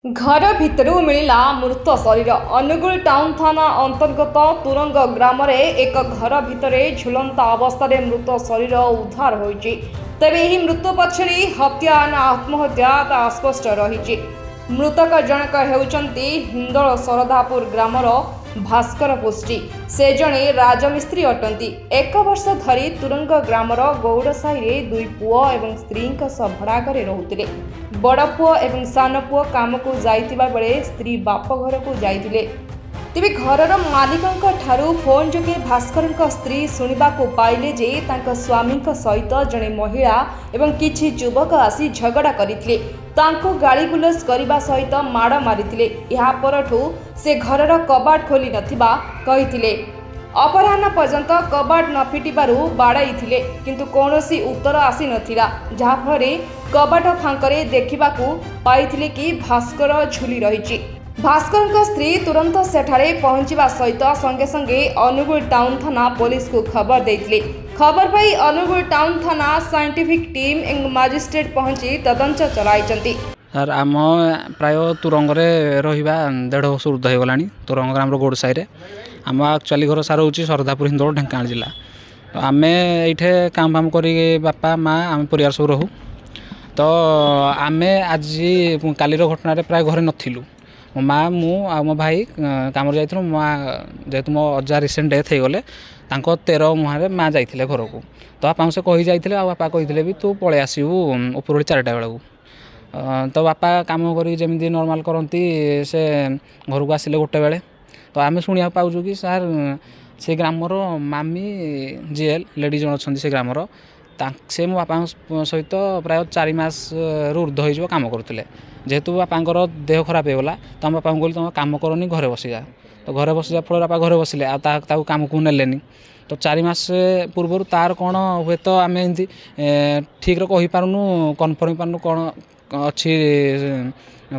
घर भितर मिला मृत शरीर। अनुगुल टाउन थाना अंतर्गत तुरंग ग्राम रे एक घर भितर झुलंता अवस्था मृत शरीर उद्धार होइछि। तेबे एही मृत्यु पछरे हत्या ना आत्महत्या ता स्पष्ट रही। मृतक जनक हेउचंती हिंदोल सरदापुर ग्रामर भास्कर पुष्टि। से जणे राजमिस्त्री अटंती। एक वर्ष धरी तुरंग ग्रामर गौड़ साही दुई पुओ एवं स्त्री भड़ा घरे रहुतिले। बड़ पुओ एवं सान पुओ काम को जाइतिबा बेले स्त्री बाप घर को जाइतिले। तेबे घरर मालिकंक ठारू फोन जोगे भास्कर स्त्री शुणा पाइले जे तांका स्वामी सहित जड़े महिला एवं किछि युवक आसी झगड़ा करथिले। तांको गाली गुलस करबा सहित माड़ मारिथिले। या परठू से घरर कबाट खोली नथिबा कहिथिले। अपराह्न पर्यंत कबाट न फिटिबारु बाड़ाइथिले किंतु कौनसी उत्तर आसी नथिला। जहा फଳରେ कबाट फांकरे देखिबाकू पाइथिले कि भास्कर झुली रहिछि। भास्कर स्त्री तुरंत सेठारे पहुंचवा सहित संगे संगे अनुगुल टाउन थाना पुलिस को खबर देथिले। खबर पाई अनुगुल टाउन थाना साइंटिफिक टीम एवं मजिस्ट्रेट पहुंची तदंत चलाइचंती। सर आम प्राय तुरंग रहा 1.5 वर्ष ऊर्ध हो गला। तुरंग ग्राम गोड़ साई आम एक्चुअली घर सार हूँ सरदापुर हिंदोल ढेंकानाल जिला। तो आम ये काम फाम कर बापा माँ आम परिवार सब रहू। तो आम आज कालीर घटन प्राय घरे नथिलु। मो माँ मु आ मो भाई काम जाइलु। माँ जेहेतु मो अजा रिसेंट डेथ हो गले 13 मुहां माँ जाइए घर को। तो बापा से कही जाइए बापा कही भी तू पलि आसबू उपरओली 4टा बेलू। तो बापा काम करमी नॉर्मल करती से घर को आसिले 1 बेले। तो आम शुणा पाचु कि सार से ग्रामर मामी जेएल लेडी जन अच्छा से ग्रामर से मो बापा सहित प्राय 4 मास ऊर्ध हो कम करुले। जेहेतु बापांर देह खराब होगला तो बापा कहली तुम कम करनी घरे बसी जा। तो घरे बसी जा फल बापा घरे बसिले कम को नेलेनी। तो 4 मास पूर्व तार कौन हुए तो आम एमती ठीक कही पारूँ कन्फर्म पारूँ कौन अच्छी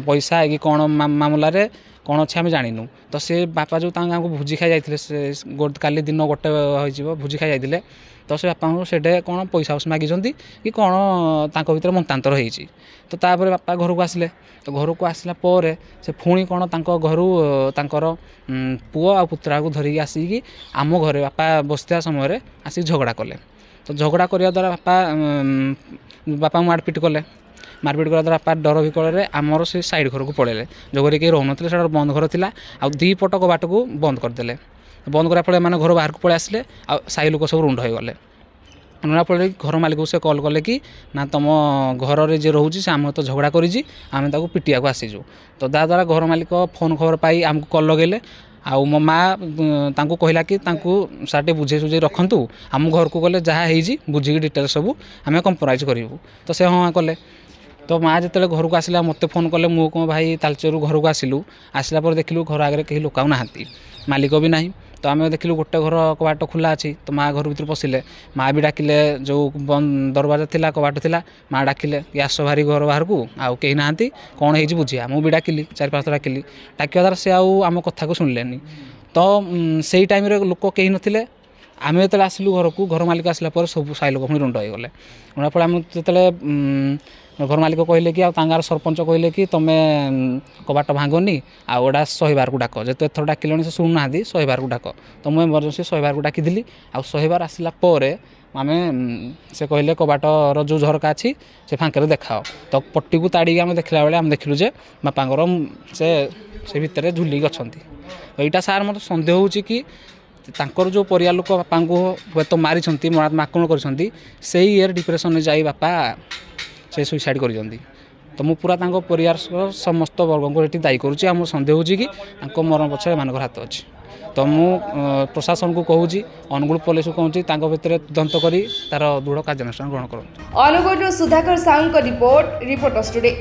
पैसा कि कौन मामला रे कौन अच्छे आम जानू। तो से बापा जो गाँव को भोजी खाई जाते काली दिन 1 हो भोजी खाई जाते। तो से बापा से कौन पैसा मागिं कि कौन तांको भीतर मंतांतर होती। तो तापर बापा घर को आसिले। तो घर को आसला से पुणी कौन घर तांकर पुओ आ पुत्रा को धरिकी आसिकी आम घरे बापा बसता समय आसिक झगड़ा कले। तो झगड़ा करने द्वारा बापा मारपिट कले। मारपिट करा द्वारा बापा डर विकल आमर से साइड घर को पड़े जो घर कहीं रोन से बंद घर था। आ 2 पट कबाट को बंद करदे। बंद करा फल मैंने घर बाहर को पलि आसिले। आ साई लोक सब रुंड हो गले। रुंडा फल घर मालिक से कॉल कले कि ना तुम घर जे रोचे से आम तो झगड़ा करी आम पिटिया को आसीजु। तो द्वारा घर मालिक फोन खबर पाई आमको कॉल लगेले। आउ मो माँ कहला कि सारे बुझे सुझे रखु आम घर को गले जहाँ बुझी डिटेल सब आम कंप्रोमाइज करूँ। तो से हाँ कले। तो माँ जो घर को आसला मत फोन कले मु कौन भाई तालचेरू घर को आसिलु। आसला पर देखिलु घर आगे कहीं लोक ना मालिक भी ना। तो आम देखिलु गोटे घर कबाट खुला अच्छी। तो माँ घर भर पशिले। माँ भी डाकिले जो बंद दरवाजा थिला कबाट थिला माँ डाकिले कि आस भारी घर बाहर को आउ कहीं ना कौन है बुझिया। मुझे डाकिली 4-5 डाकिली डाकिया द्वारा से आम कथा को शुणिलेनी। तो से टाइम लोक कहीं नथिले। आम जो आसलु घर को घर मालिक आसला सब साई लोक पुणी रुंड हो गले। रुंडा फल आम जो घर मालिक कहले कि आर सरपंच कहले कि तुम्हें कबाट भांगनी आड़ा 100 बार को डाक। जेत एथर डाकिले से शुणुना 100 बार को डाक। तो मुझे इमरजेंसी 100 बार को डाकिदी। आ 100 बार आसला आम से कहले कबाटर जो झरका अच्छी से फांके देखाओ। तो पट्टी को ताड़ी आम देखला बेले आम देखिलु जे बापांगर से भितर झुलिक अच्छा। तो यहाँ सार मत सन्देह हो कि तांकर जो परिवार लोक बापा को हे तो मारी आक्रमण कर इयर डिप्रेशन में जाई बापा से सुइसाइड कर। तो मु पूरा परिवार समस्त वर्ग को ये दायी करुँच। आम सन्देह हो कि मरण पछरे मान हाथ अच्छी। तो मु प्रशासन को कहूँ अनुगुल पुलिस को कहूँ भितर तदंत कर तार दृढ़ कार्यानुष्ठान ग्रहण कर। Anugul Sudhakar Sahu report reporters today.